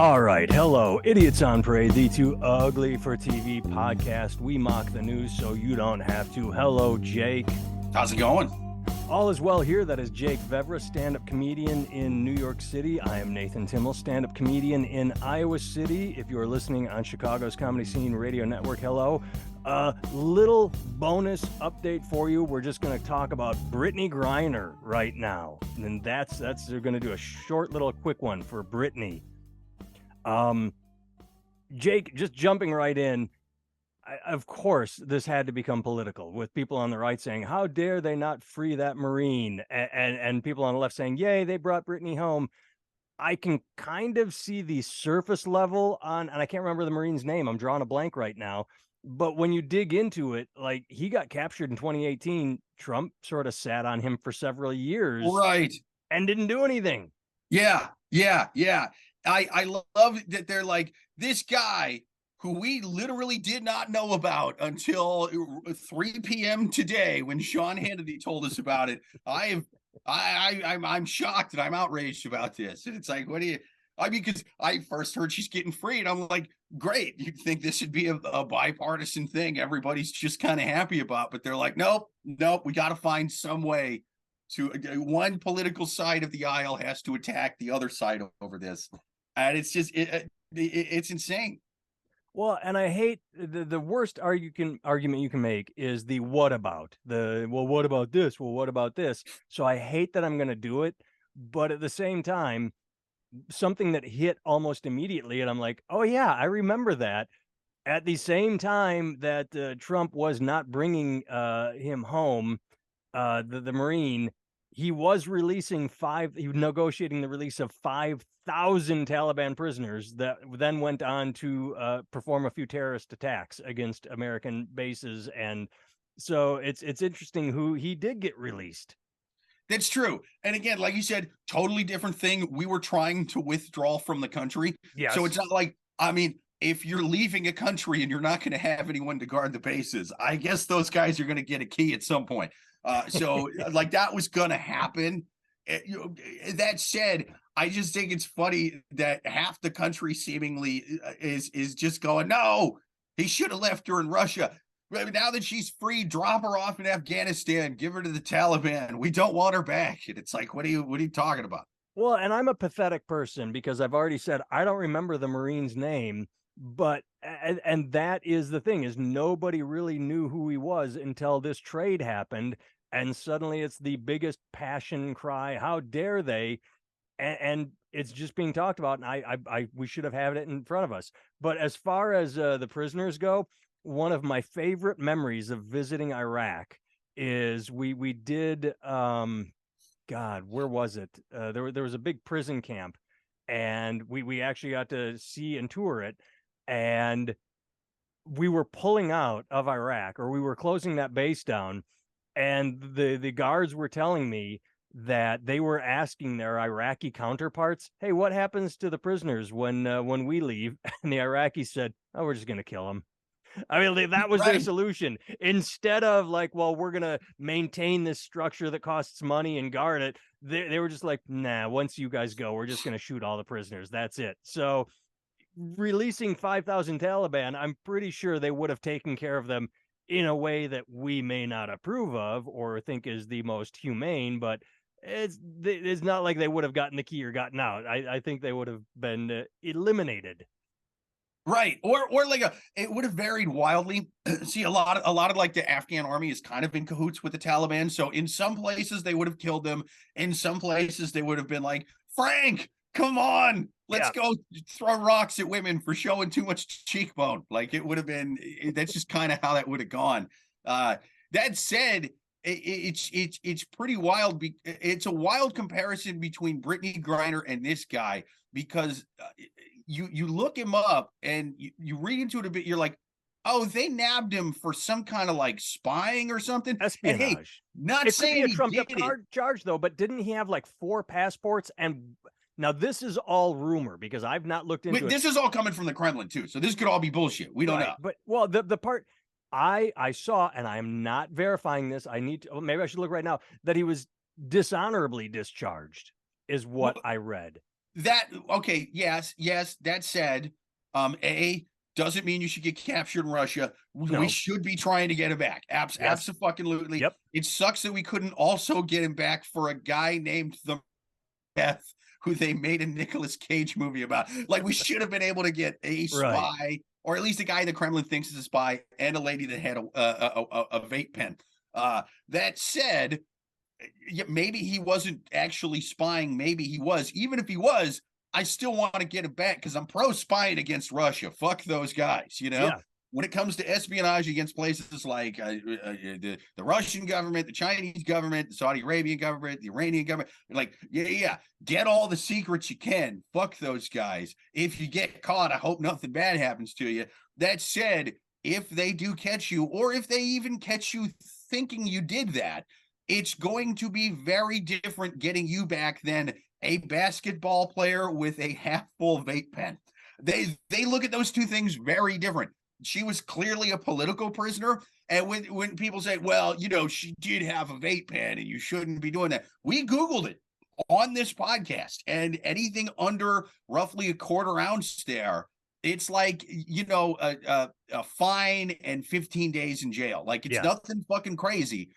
All right. Hello, Idiots on Parade, the Too Ugly for TV podcast. We mock the news so you don't have to. Hello, Jake. How's it going? All is well here. That is Jake Vevra, stand-up comedian in New York City. I am Nathan Timmel, stand-up comedian in Iowa City. If you are listening on Chicago's Comedy Scene Radio Network, hello. Little bonus update for you. We're just going to talk about Brittney Griner right now. And that's they're going to do a short little quick one for Brittney. Jake, just jumping right in, of course, this had to become political with people on the right saying, how dare they not free that Marine? And people on the left saying, yay, they brought Brittney home. I can kind of see the surface level on, and I can't remember the Marine's name. I'm drawing a blank right now. But when you dig into it, like, he got captured in 2018. Trump sort of sat on him for several years. Right. And didn't do anything. Yeah. I love that they're like, this guy who we literally did not know about until 3 p.m. today when Sean Hannity told us about it. I'm shocked and I'm outraged about this. And it's like, because I first heard she's getting free, and I'm like, great. You'd think this should be a bipartisan thing everybody's just kind of happy about, but they're like, nope, we got to find some way to, one political side of the aisle has to attack the other side over this. And it's just, it's insane. Well, and I hate the worst argument you can make is the what about what about this? Well, what about this? So I hate that I'm going to do it. But at the same time, something that hit almost immediately, and I'm like, oh yeah, I remember that. At the same time that Trump was not bringing him home, the Marine, he was negotiating the release of 5,000 Taliban prisoners that then went on to perform a few terrorist attacks against American bases. And so it's interesting who he did get released. That's true. And again, like you said, totally different thing. We were trying to withdraw from the country. Yes. So it's not like, I mean, if you're leaving a country and you're not going to have anyone to guard the bases, I guess those guys are going to get a key at some point. So like that was going to happen. That said, I just think it's funny that half the country seemingly is just going, no, he should have left her in Russia. Now that she's free, drop her off in Afghanistan, give her to the Taliban. We don't want her back. And it's like, what are you talking about? Well, and I'm a pathetic person because I've already said I don't remember the Marine's name, but and that is the thing, is nobody really knew who he was until this trade happened, and suddenly it's the biggest passion cry. How dare they? And it's just being talked about, and we should have had it in front of us. But as far as the prisoners go, one of my favorite memories of visiting Iraq is we did God, where was it? There was a big prison camp, and we actually got to see and tour it, and we were pulling out of Iraq, or we were closing that base down, and the guards were telling me that they were asking their Iraqi counterparts, hey, what happens to the prisoners when we leave? And the Iraqis said, oh, we're just going to kill them. I mean, that was their solution. Instead of like, well, we're going to maintain this structure that costs money and guard it, they were just like, nah, once you guys go, we're just going to shoot all the prisoners. That's it. So releasing 5,000 Taliban, I'm pretty sure they would have taken care of them in a way that we may not approve of or think is the most humane, but it's not like they would have gotten the key or gotten out. I think they would have been eliminated. Right. Or like it would have varied wildly. See, a lot of like the Afghan army is kind of in cahoots with the Taliban. So in some places they would have killed them. In some places they would have been like, Frank, come on, let's go throw rocks at women for showing too much cheekbone. Like it would have been, that's just kind of how that would have gone. That said, it's pretty wild. It's a wild comparison between Brittney Griner and this guy, because you look him up and you read into it a bit. You're like, oh, they nabbed him for some kind of like spying or something. Espionage. And hey, not it saying could be a he trumped charge though, but didn't he have like 4 passports? And now this is all rumor because I've not looked into it. This is all coming from the Kremlin too, so this could all be bullshit. We don't know. But well, the part I saw, and I am not verifying this, I need to, maybe I should look right now, that he was dishonorably discharged is what I read. Okay, yes, that said, A, doesn't mean you should get captured in Russia. We No. should be trying to get him back. Yes. Absolutely. Yep. It sucks that we couldn't also get him back for a guy named the Death, who they made a Nicolas Cage movie about. Like, we should have been able to get a Right. spy, or at least a guy the Kremlin thinks is a spy, and a lady that had a vape pen. That said, maybe he wasn't actually spying. Maybe he was. Even if he was, I still want to get him back because I'm pro spying against Russia. Fuck those guys, you know? Yeah. When it comes to espionage against places like the Russian government, the Chinese government, the Saudi Arabian government, the Iranian government, like, yeah, get all the secrets you can. Fuck those guys. If you get caught, I hope nothing bad happens to you. That said, if they do catch you, or if they even catch you thinking you did that, it's going to be very different getting you back than a basketball player with a half full vape pen. They look at those two things very different. She was clearly a political prisoner. And when people say, well, you know, she did have a vape pen and you shouldn't be doing that, we Googled it on this podcast, and anything under roughly a quarter ounce there, it's like, you know, a fine and 15 days in jail. Like, it's Yeah. nothing fucking crazy.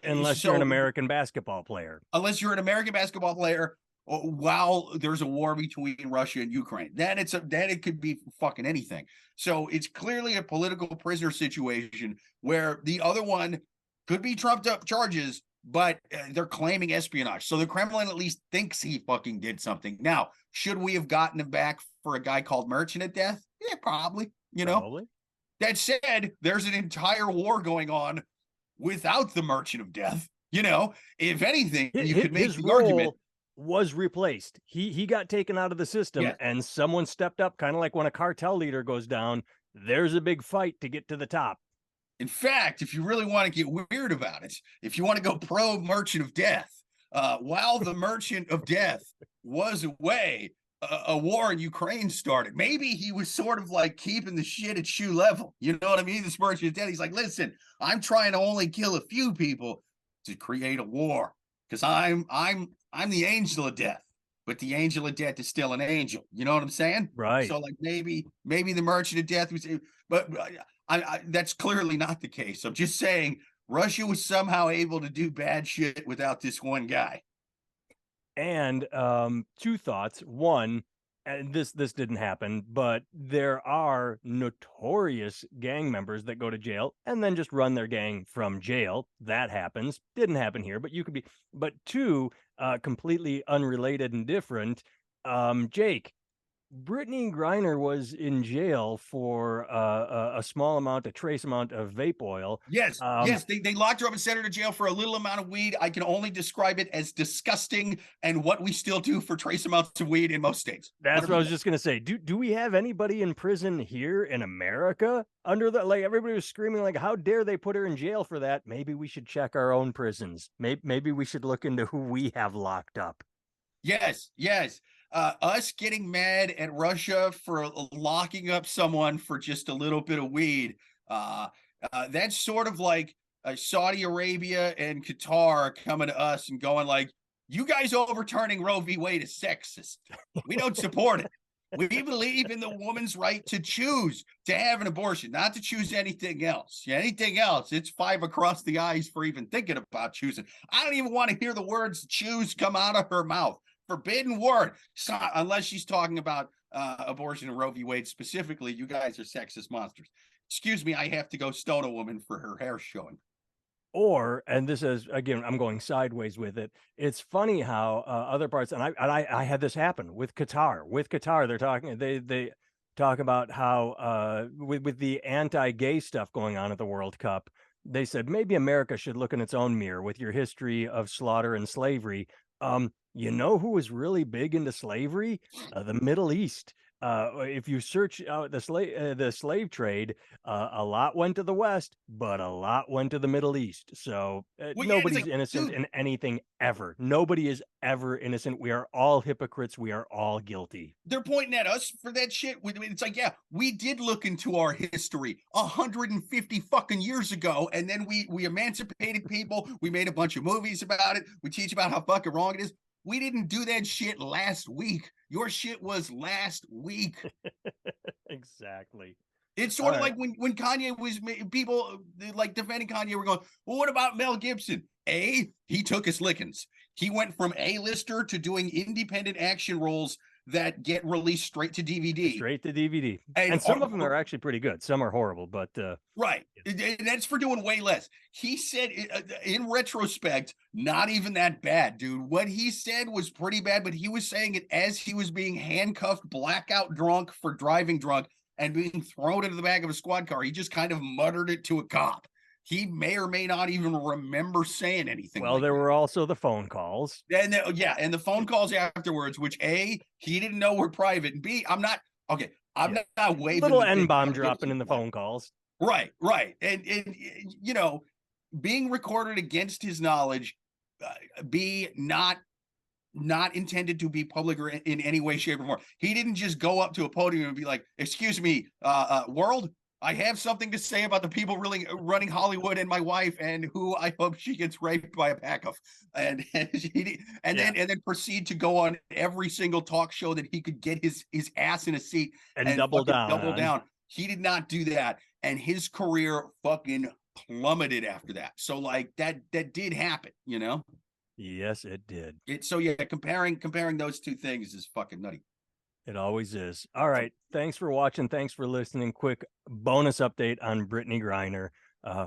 Unless you're an American basketball player. Unless you're an American basketball player, while there's a war between Russia and Ukraine, then it could be fucking anything. So it's clearly a political prisoner situation where the other one could be trumped up charges, but they're claiming espionage. So the Kremlin at least thinks he fucking did something. Now, should we have gotten him back for a guy called Merchant of Death? Yeah, probably. You know. Probably. That said, there's an entire war going on without the Merchant of Death. You know, if anything, you could make the argument was replaced. He got taken out of the system, yes. And someone stepped up, kind of like when a cartel leader goes down, there's a big fight to get to the top. In fact, if you really want to get weird about it, if you want to go pro Merchant of Death, while the Merchant of Death was away, a war in Ukraine started. Maybe he was sort of like keeping the shit at shoe level. You know what I mean? This Merchant of Death, he's like, listen, I'm trying to only kill a few people to create a war because I'm the angel of death, but the angel of death is still an angel. You know what I'm saying? Right. So like maybe the Merchant of Death was, but I that's clearly not the case. I'm just saying Russia was somehow able to do bad shit without this one guy. And two thoughts. One, and this didn't happen, but there are notorious gang members that go to jail and then just run their gang from jail. That happens. Didn't happen here, but you could be. But two, completely unrelated and different. Jake, Brittney Griner was in jail for a small amount, a trace amount of vape oil. Yes, yes, they locked her up and sent her to jail for a little amount of weed. I can only describe it as disgusting, and what we still do for trace amounts of weed in most states. That's what I was just gonna say. Do we have anybody in prison here in America under the, like, everybody was screaming like, how dare they put her in jail for that? Maybe we should check our own prisons. Maybe we should look into who we have locked up. Yes. Us getting mad at Russia for locking up someone for just a little bit of weed. That's sort of like Saudi Arabia and Qatar coming to us and going like, you guys overturning Roe v. Wade is sexist. We don't support it. We believe in the woman's right to choose to have an abortion, not to choose anything else. Anything else, it's 5 across the eyes for even thinking about choosing. I don't even want to hear the words choose come out of her mouth. Forbidden word. So, unless she's talking about abortion and Roe v. Wade specifically, you guys are sexist monsters. Excuse me, I have to go stone a woman for her hair showing. Or, and this is, again, I'm going sideways with it. It's funny how other parts, and I had this happen with Qatar. With Qatar, they talk about how with the anti-gay stuff going on at the World Cup, they said maybe America should look in its own mirror with your history of slaughter and slavery. You know who was really big into slavery? The Middle East. If you search out the slave trade, a lot went to the West, but a lot went to the Middle East. So nobody's innocent in anything ever. Nobody is ever innocent. We are all hypocrites. We are all guilty. They're pointing at us for that shit. It's like, yeah, we did look into our history 150 fucking years ago, and then we emancipated people. We made a bunch of movies about it. We teach about how fucking wrong it is. We didn't do that shit last week. Your shit was last week. Exactly. It's sort of like when Kanye was, people like defending Kanye were going, well, what about Mel Gibson? He took his lickings. He went from A-lister to doing independent action roles that get released straight to DVD. Straight to DVD. And some of them are actually pretty good. Some are horrible, but right. And that's for doing way less. He said, in retrospect, not even that bad, dude. What he said was pretty bad, but he was saying it as he was being handcuffed, blackout drunk for driving drunk, and being thrown into the back of a squad car. He just kind of muttered it to a cop. He may or may not even remember saying anything. Well, there were also the phone calls. And and the phone calls afterwards, which A, he didn't know were private, and B, I'm not waving little N-bomb dropping in the phone calls. Right. And you know, being recorded against his knowledge, B, not intended to be public or in any way, shape, or form. He didn't just go up to a podium and be like, excuse me, world, I have something to say about the people really running Hollywood and my wife, and who I hope she gets raped by a pack of, and then proceed to go on every single talk show that he could get his ass in a seat and double down. He did not do that, and his career fucking plummeted after that. So like that did happen, you know. Yes, it did. So yeah, comparing those two things is fucking nutty. It always is. All right. Thanks for watching. Thanks for listening. Quick bonus update on Brittney Griner.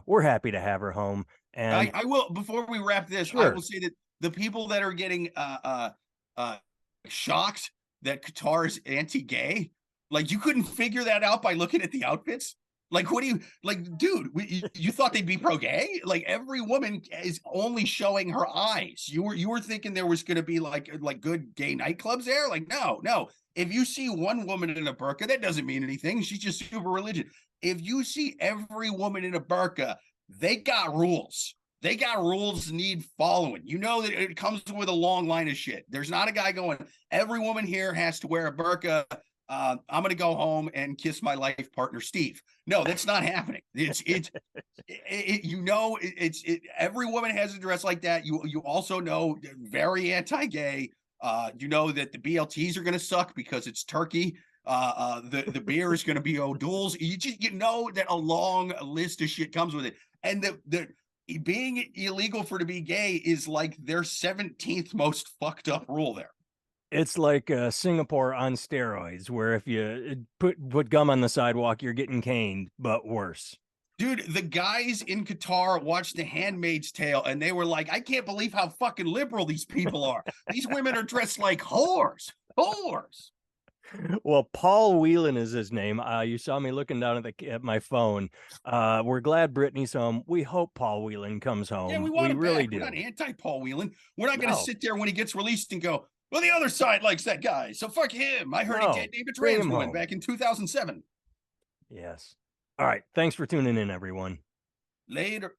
We're happy to have her home. And I will, before we wrap this, sure. I will say that the people that are getting shocked that Qatar's anti-gay, like, you couldn't figure that out by looking at the outfits. Like, what do you, like, dude, you thought they'd be pro-gay? Like, every woman is only showing her eyes. You were thinking there was going to be like good gay nightclubs there? Like, no. If you see one woman in a burqa, that doesn't mean anything. She's just super religious. If you see every woman in a burqa, they got rules. They got rules need following. You know that it comes with a long line of shit. There's not a guy going, every woman here has to wear a burqa. I'm going to go home and kiss my life partner, Steve. No, that's not happening. Every woman has a dress like that. You also know, very anti-gay. You know that the BLTs are going to suck because it's Turkey. The beer is going to be O'Doul's. You know that a long list of shit comes with it. And the being illegal to be gay is like their 17th most fucked up rule there. It's like Singapore on steroids, where if you put gum on the sidewalk, you're getting caned, but worse. Dude, the guys in Qatar watched The Handmaid's Tale, and they were like, I can't believe how fucking liberal these people are. These women are dressed like whores. Well, Paul Whelan is his name. You saw me looking down at my phone. We're glad Brittney's home. We hope Paul Whelan comes home. Yeah, we really do. We're not anti-Paul Whelan. We're not going to sit there when he gets released and go, well, the other side likes that guy, so fuck him. I heard he did David trans woman back in 2007. Yes. All right. Thanks for tuning in, everyone. Later.